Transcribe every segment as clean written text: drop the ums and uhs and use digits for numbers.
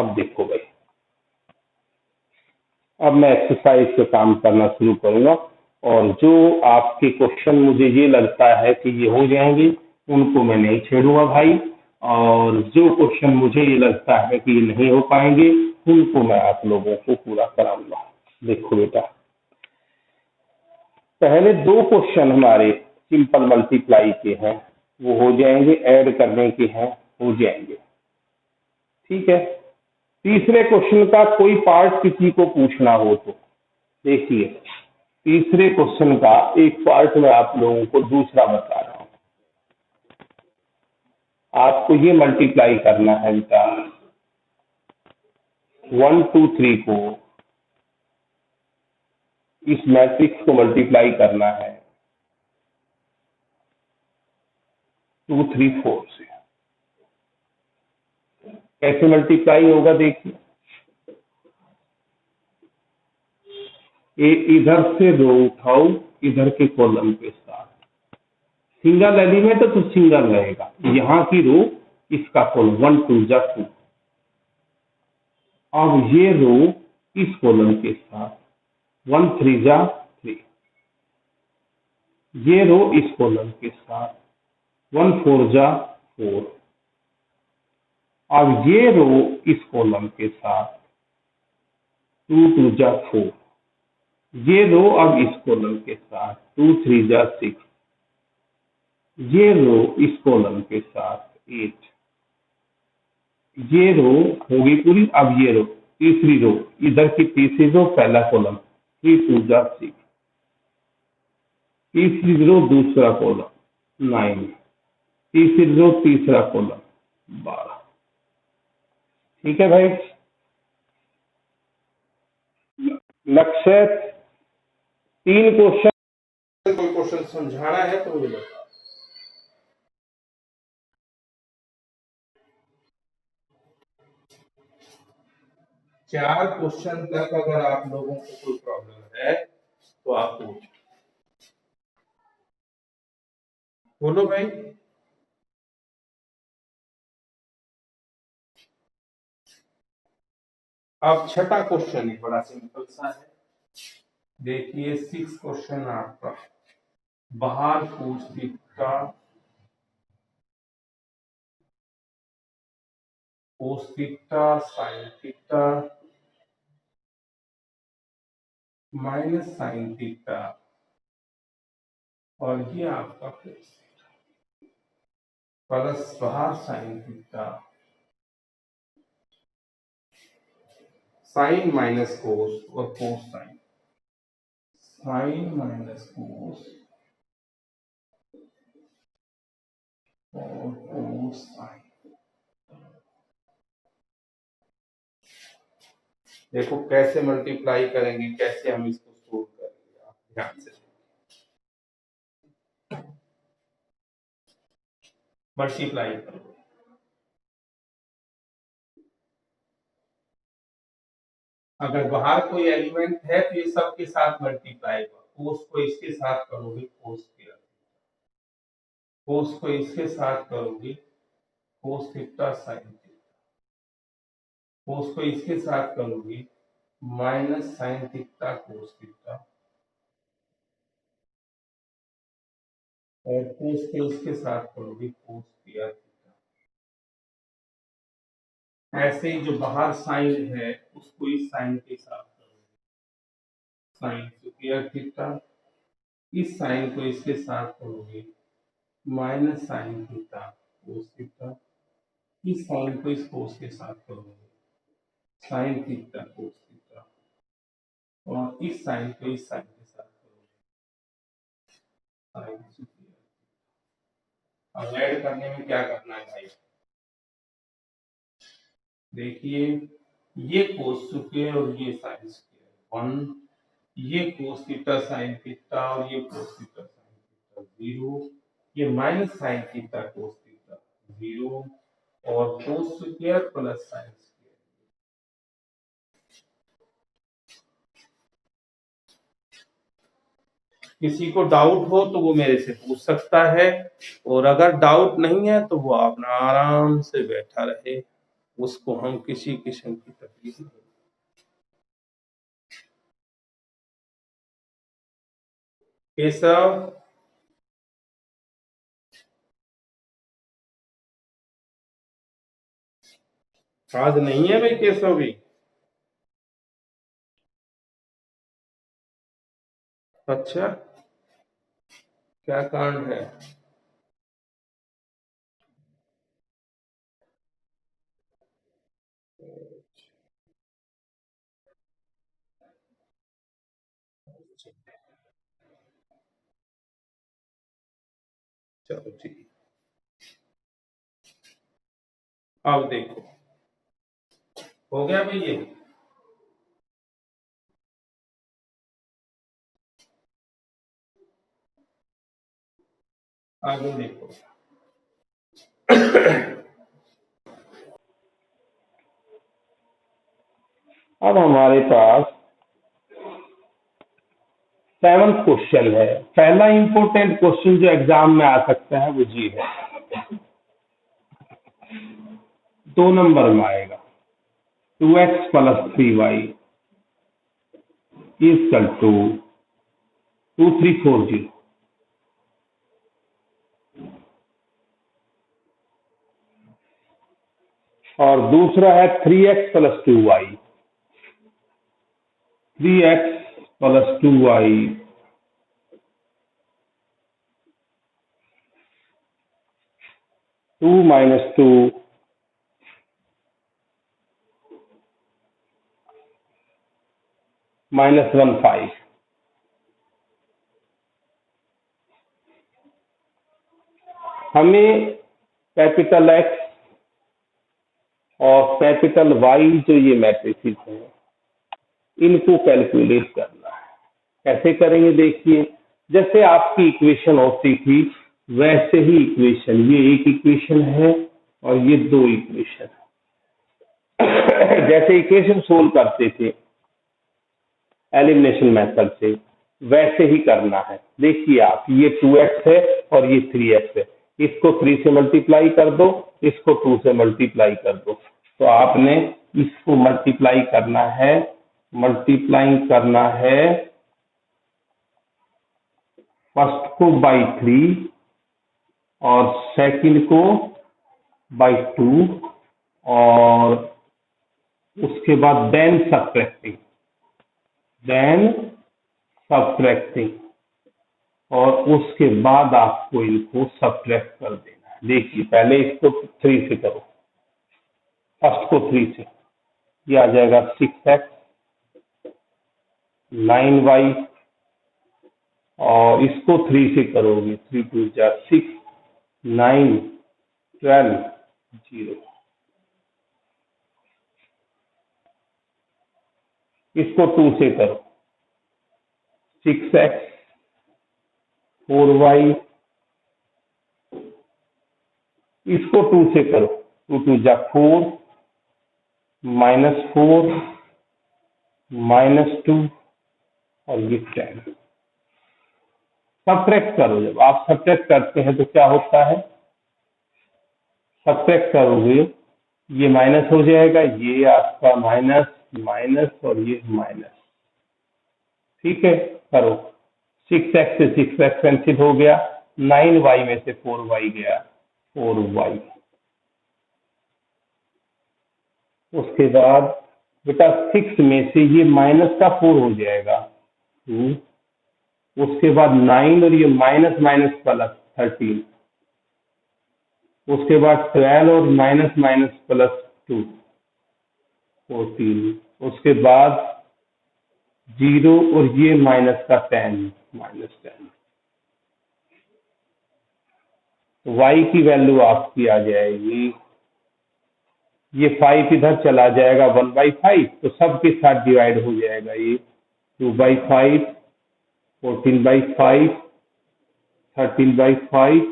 अब देखो भाई, अब मैं एक्सरसाइज पे काम करना शुरू करूंगा और जो आपके क्वेश्चन मुझे ये लगता है कि ये हो जाएंगे उनको मैं नहीं छेड़ूंगा भाई, और जो क्वेश्चन मुझे ये लगता है कि ये नहीं हो पाएंगे उनको मैं आप लोगों को पूरा कराऊंगा। देखो बेटा, पहले दो क्वेश्चन हमारे सिंपल मल्टीप्लाई के हैं, वो हो जाएंगे, ऐड करने के हैं, हो जाएंगे, ठीक है। तीसरे क्वेश्चन का कोई पार्ट किसी को पूछना हो तो देखिए, तीसरे क्वेश्चन का एक पार्ट मैं आप लोगों को दूसरा बता रहा हूं। आपको ये मल्टीप्लाई करना है बेटा, 1 2 3 को, इस मैट्रिक्स को मल्टीप्लाई करना है 2 3 4 से। कैसे मल्टीप्लाई होगा देखिए, इधर से रो उठाओ इधर के कॉलम के साथ, सिंगल एलिमेंट तो सिंगल रहेगा, यहाँ की रो इसका कॉलम 1 2 जा 2। अब ये रो इस कॉलम के साथ 1 3 जा 3, ये रो इस कॉलम के साथ 1 4 जा 4। अब ये रो इस कॉलम के साथ 2 2 जा 4, ये रो अब इस कॉलम के साथ 2 3 जा 6, ये रो इस कॉलम के साथ 8, ये रो होगी पूरी। अब ये रो तीसरी रो, इधर की तीसरी रो पहला कॉलम 3 2 जा 6, तीसरी रो दूसरा कॉलम 9, तीसरी रो तीसरा कॉलम 12। ठीक है भाई, लक्ष्य 3 क्वेश्चन, कोई क्वेश्चन समझाना है तो मुझे बताओ। चार क्वेश्चन तक अगर आप लोगों को कोई प्रॉब्लम है तो आप पूछो, बोलो भाई। अब छठा क्वेश्चन है, बड़ा सिंपल सा है, देखिए 6 क्वेश्चन आपका, बाहर cos theta sine theta minus sine theta, और ये आपका प्लस बाहर sine theta, sine minus cos और cos sine, sine minus cos और कोस साइन। देखो कैसे मल्टीप्लाई करेंगे, कैसे हम इसको सोल्व करेंगे, आप ध्यान से मल्टीप्लाई करो। अगर बाहर कोई एलिमेंट है तो ये सब के साथ मल्टीप्लाई करो, कोस को इसके साथ करोगे कोस थीटा, कोस को इसके साथ करोगे कोस थीटा साइन थीटा, कोस को इसके साथ करोगे minus sine theta cos theta, और कोस को इसके साथ करोगे कोस थीटा थीटा। ऐसे ही जो बाहर साइन है उसको इस साइन के साथ करोगे, साइन स्क्वायर थीटा, इस साइन को इसके साथ करोगे minus sine theta cos theta, इस साइन को इस कोस के साथ करोगे साइन थीटा कोस थीटा, और इस साइन को इस साइन के साथ करोगे साइन स्क्वायर। अब ऐड करने में क्या करना है भाई, देखिए ये कोस स्क्वायर और ये साइन स्क्वायर 1, ये कोस थीटा साइन थीटा और ये कोस थीटा साइन थीटा 0, ये minus sine theta cos theta 0, और cos square plus sine square. किसी को डाउट हो तो वो मेरे से पूछ सकता है, और अगर डाउट नहीं है तो वो अपना आराम से बैठा रहे, उसको हम किसी किस्म की तकलीफ नहीं। केशव, आज नहीं है भाई केशव भी? अच्छा, क्या कारण है? चलो ठीक, अब देखो हो गया भाई ये। आगे देखो, अब हमारे पास 7th क्वेश्चन है। पहला इंपॉर्टेंट क्वेश्चन जो एग्जाम में आ सकता है वो जी है, 2 नंबर में आएगा। 2x plus 3y is equal to 2340। और दूसरा है 3x plus 2y, 3x plus 2y 2 minus 2 minus 1 5। हमें कैपिटल X और कैपिटल Y जो ये मैट्रिसेस हैं इनको कैलकुलेट करना है। कैसे करेंगे देखिए, जैसे आपकी इक्वेशन होती थी वैसे ही इक्वेशन, ये एक इक्वेशन है और ये 2 इक्वेशन है। जैसे इक्वेशन सोल्व करते थे एलिमिनेशन मेथड से वैसे ही करना है। देखिए आप, ये 2x है और ये 3x है, इसको 3 से मल्टीप्लाई कर दो, इसको 2 से मल्टीप्लाई कर दो। तो आपने इसको मल्टीप्लाई करना है, मल्टीप्लाई करना है फर्स्ट को बाई 3 और सेकंड को बाई 2 और उसके बाद देन सब्ट्रैक्टिंग और उसके बाद आपको इनको सब्ट्रैक्ट कर देना है। देखिए पहले इसको 3 से करो, फर्स्ट को 3 से, ये आ जाएगा 6x 9y और इसको 3 से करोगे 3 2 जा 6 9 12 0। इसको 2 से करो 6x 4y, इसको 2 से करो 2 2 जा 4 -4 -2 और ये 10। सब्ट्रैक्ट करो, जब आप सब्ट्रैक्ट करते हैं तो क्या होता है, सब्ट्रैक्ट करोगे ये माइनस हो जाएगा, ये आपका माइनस माइनस और ये माइनस। ठीक है, करो 6x से 6x कैंसिल हो गया, 9y में से 4y गया 4y। उसके बाद बेटा 6 में से ये माइनस का 4 हो जाएगा 2, उसके बाद 9 और ये माइनस माइनस प्लस 13, उसके बाद 12 और माइनस माइनस प्लस 2 14, उसके बाद 0 और ये माइनस का 10 -10। y की वैल्यू आपकी आ जाएगी, ये 5 इधर चला जाएगा 1/5 तो सबके साथ डिवाइड हो जाएगा, ये 2/5 14/5 13/5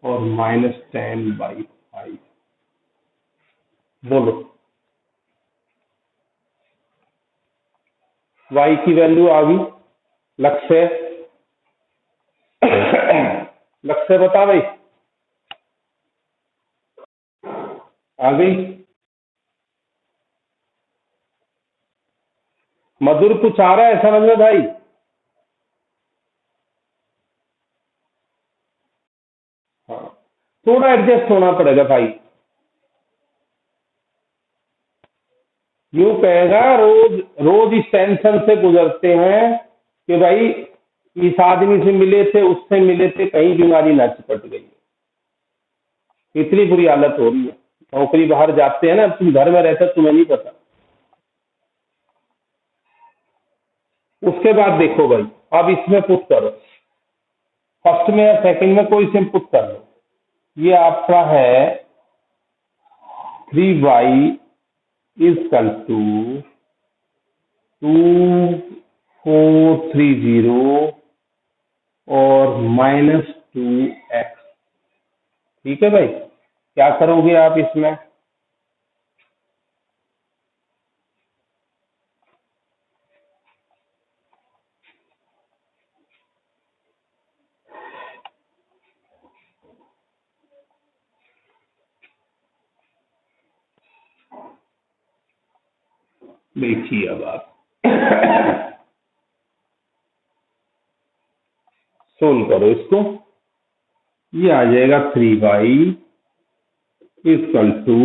और -10/5। बोलो y की वैल्यू आ गई। लक्ष्य लक्ष्य बता भाई, आ गई। मधुर कुछ आ रहा है समझ में भाई? हाँ, थोड़ा एडजस्ट होना पड़ेगा भाई। यूं कहेगा, रोज रोज इस टेंशन से गुजरते हैं कि भाई इस आदमी से मिले थे, उससे मिले थे, कहीं बीमारी ना चिपट गई। इतनी बुरी हालत हो रही है। नौकरी बाहर जाते हैं ना, तुम घर में रहते तुम्हें नहीं पता। उसके बाद देखो भाई, अब इसमें पुट करो, फर्स्ट में या सेकंड में कोई से पुट कर लो। ये आपका है 3y इजकल टू 2430 और -2x। ठीक है भाई, क्या करोगे आप इसमें? देखिए अब आप सोल्व करो इसको। ये आ जाएगा 3y इजकल टू,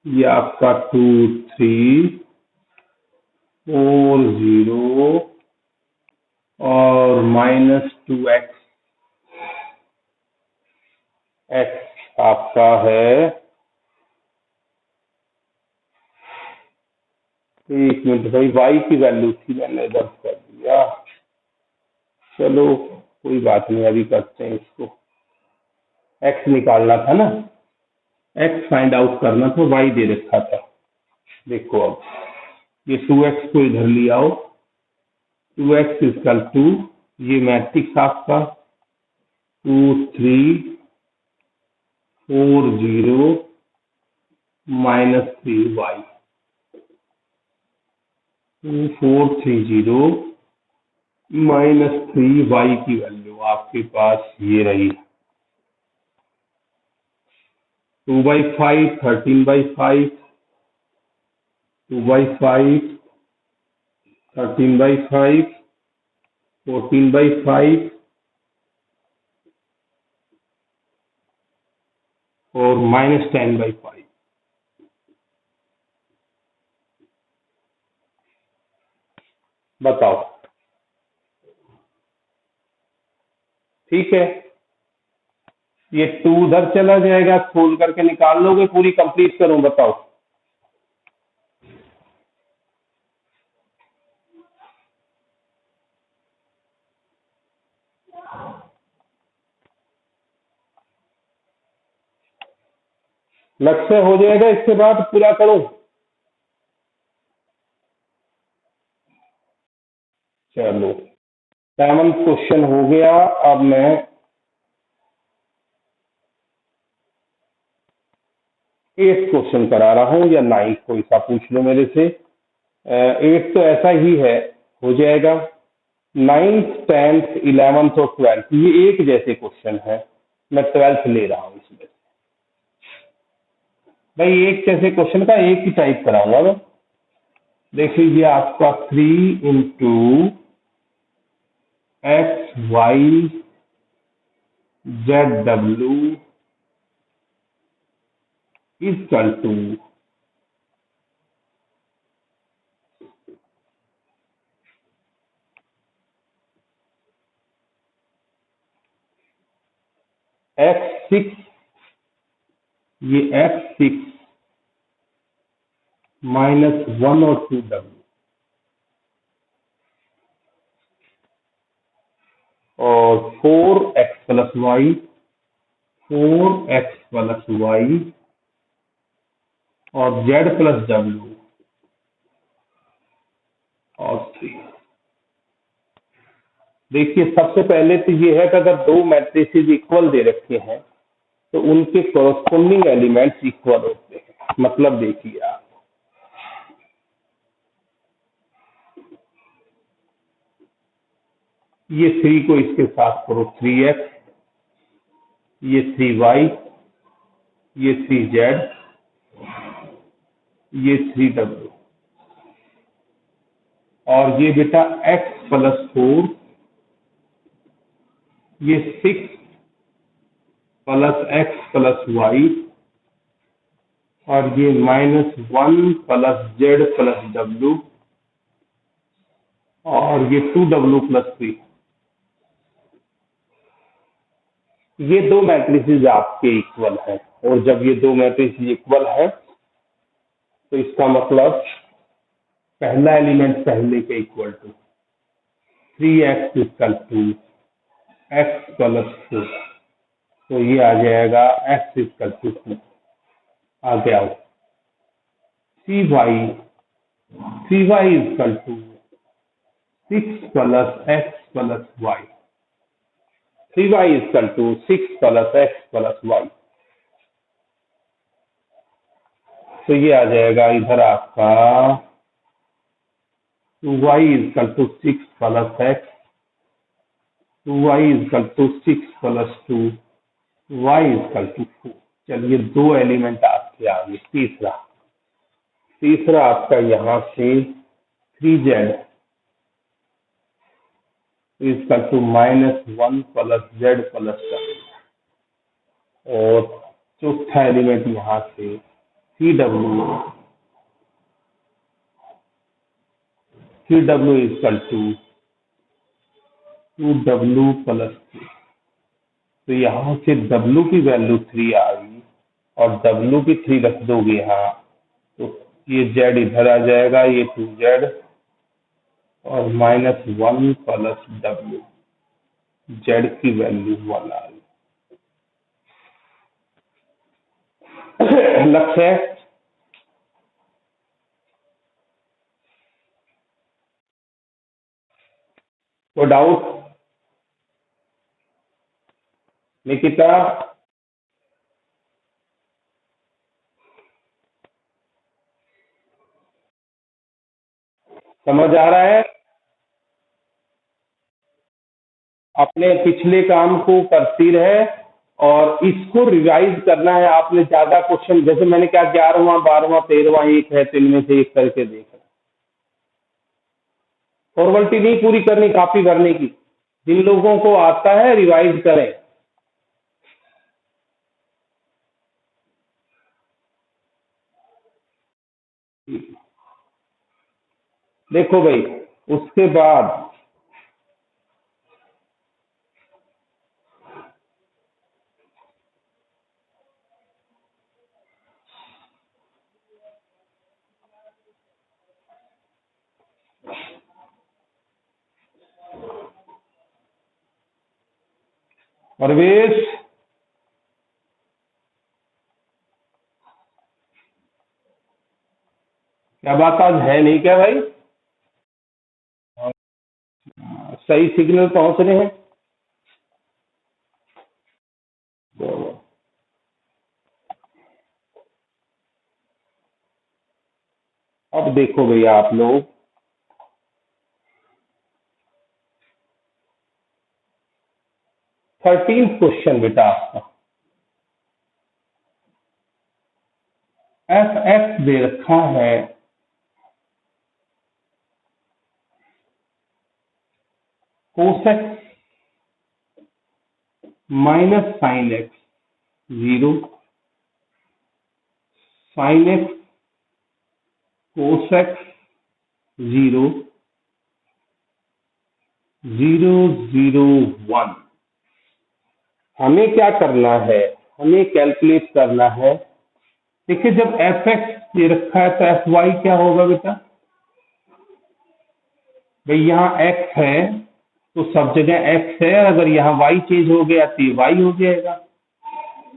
ये आपका 2340 और -2x। x आपका है, एक मिनट भाई, y की वैल्यू थी, मैंने दर्ज कर दिया। चलो कोई बात नहीं, अभी करते हैं इसको। x निकालना था ना, x फाइंड आउट करना था, y दे रखा था। देखो अब ये 2x को इधर ले आओ, 2x इजकल टू, ये मैट्रिक्स आपका 2340 -3y। 2430 -3y की वैल्यू आपके पास ये रही, 2/5, 13/5, 2/5, 13/5, 14/5 और -10/5। बताओ, ठीक है? ये 2 उधर चला जाएगा, खोल करके निकाल लोगे, पूरी कंप्लीट करूं? बताओ। लक्ष्य हो जाएगा, इसके बाद पूरा करूं? चलो 7 क्वेश्चन हो गया। अब मैं 8 क्वेश्चन करा रहा हूं, या 9, कोई सा पूछ लो मेरे से। 8 तो ऐसा ही है, हो जाएगा। 9th 10th 11th और 12th ये एक जैसे क्वेश्चन है, मैं 12th ले रहा हूँ इसमें। भाई एक जैसे क्वेश्चन का एक ही टाइप कराऊंगा मैं। देखिए ये आपका 3 into XYZW is equal to X6, ये X6 -1 और 2W और 4x plus y, 4x plus y और Z प्लस W और 3। देखिए सबसे पहले तो ये है कि अगर दो मैट्रिसेस इक्वल दे रखे हैं तो उनके कॉरस्पॉन्डिंग एलिमेंट्स इक्वल होते हैं। मतलब देखिए आप, ये 3 को इसके साथ करो, 3x, ये 3y, ये 3z, ये 3w। और ये बेटा x प्लस 4, ये 6 प्लस x प्लस वाई, और ये -1 प्लस z प्लस w, और ये 2w प्लस 3। ये दो मैट्रिसेस आपके इक्वल है, और जब ये दो मैट्रिसेस इक्वल है तो इसका मतलब पहला एलिमेंट पहले के equal to 3x equal to x plus 4, तो ये आ जाएगा x इक्वल टू 2। आगे आओ, 3y equal to 6 plus x plus y, 3y equal to 6 plus x plus y, तो ये आ जाएगा इधर आपका 2y equal to 6 plus x, 2y equal to 6 plus 2, y equal to 4। चलिए दो एलिमेंट आपके आ गए। तीसरा आपका यहाँ से 3z equal to -1 plus z plus 7, और चौथा एलिमेंट यहाँ से 3w equal to 2w plus 3। तो यहाँ से w की वैल्यू 3 आ गई, और w की 3 रख दोगे यहाँ, तो ये z इधर आ जाएगा, ये 2z, और -1 प्लस w, z की वैल्यू 1 आ गई। लक्ष्य है, कोई डाउट निकिता? समझ आ रहा है? अपने पिछले काम को करती रहे, और इसको रिवाइज करना है आपने। ज्यादा क्वेश्चन जैसे मैंने क्या 11वां 12वां 13वां एक है, तो इनमें से एक करके देखना। फॉर्मेलिटी नहीं पूरी करनी, कॉपी भरने की। जिन लोगों को आता है रिवाइज करें। देखो भाई, उसके बाद परवेश, क्या बात आज है नहीं क्या भाई? सही सिग्नल पहुंच रहे हैं? अब देखो भैया आप लोग, 13th क्वेश्चन बेटा आपका, एफ एक्स दे रखा है cos x minus sine x 0, sine x cos x 0, 0 0 1। हमें क्या करना है? हमें कैलकुलेट करना है। देखिए, जब एफ एक्स दे रखा है तो एफ वाई क्या होगा बेटा? भाई यहाँ एक्स है तो सब जगह एक्स है, अगर यहाँ वाई चेंज हो गया तो ये वाई हो जाएगा।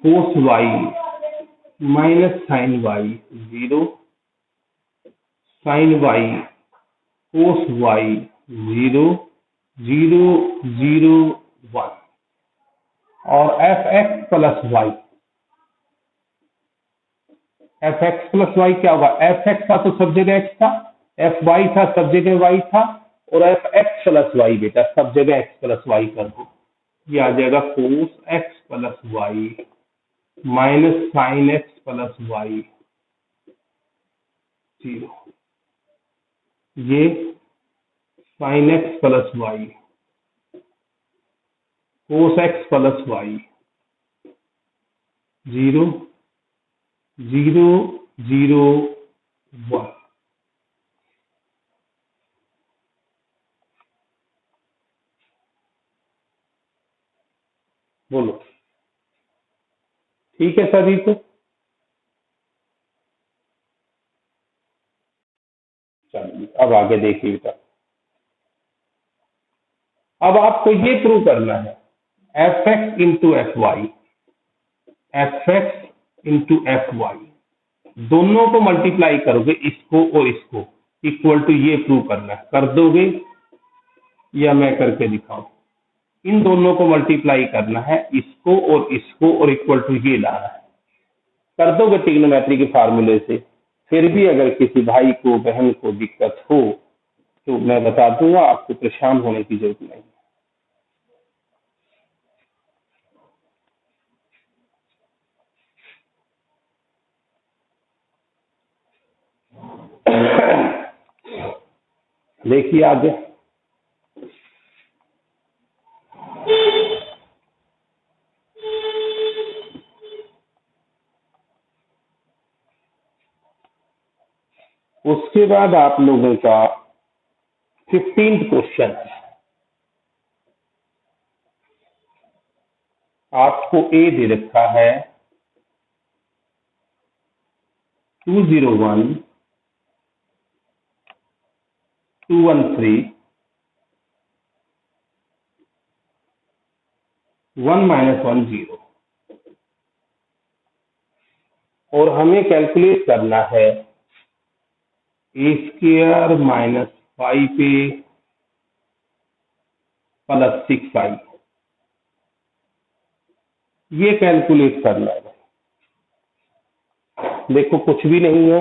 Cos y minus sine y 0, sine y cos y 0, 0 0 1, और f x plus y, f x plus y क्या होगा? एफ एक्स था तो सब जगह एक्स था, एफ वाई था सब जगह वाई था, और एफ एक्स प्लस वाई बेटा सब जगह एक्स प्लस वाई कर दो। ये आ जाएगा cos x plus y minus sine x plus y 0। ये sine x plus y, cos x plus y, 0 0 0 1। बोलो ठीक है सभी को? चलिए अब आगे देखिए बेटा। अब आपको ये प्रूव करना है f x into f y, f x into f y दोनों को मल्टीप्लाई करोगे, इसको और इसको, इक्वल टू ये प्रूव करना है। कर दोगे या मैं करके दिखाऊं? इन दोनों को मल्टीप्लाई करना है, इसको और इक्वल टू ये लाना है। कर दोगे ट्रिग्नोमेट्री के फार्मूले से। फिर भी अगर किसी भाई को बहन को दिक्कत हो तो मैं बता दूंगा, आपको परेशान होने की जरूरत नहीं। देखिए आगे, उसके बाद आप लोगों का 15th क्वेश्चन है। आपको ए दे रखा है 201 213 1 -1 0, और हमें कैलकुलेट करना है ए square minus 5a plus 6i। ये कैलकुलेट करना है। देखो कुछ भी नहीं है,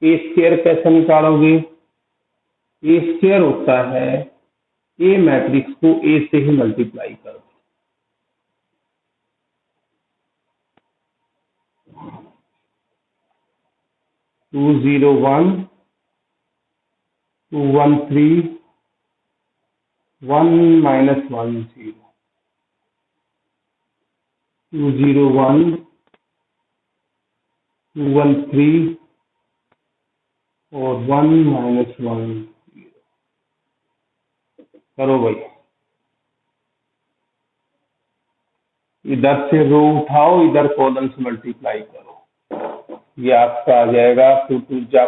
ए स्क्वायर कैसे निकालोगे? ए स्क्वायर होता है ए मैट्रिक्स को ए से ही मल्टीप्लाई करो। टू 201 213 1 -1 0, 201 213 और 1 -1 0। करो भाई, इधर से रो उठाओ, इधर कॉलम से मल्टीप्लाई करो। ये आपका आ जाएगा 2 2 जा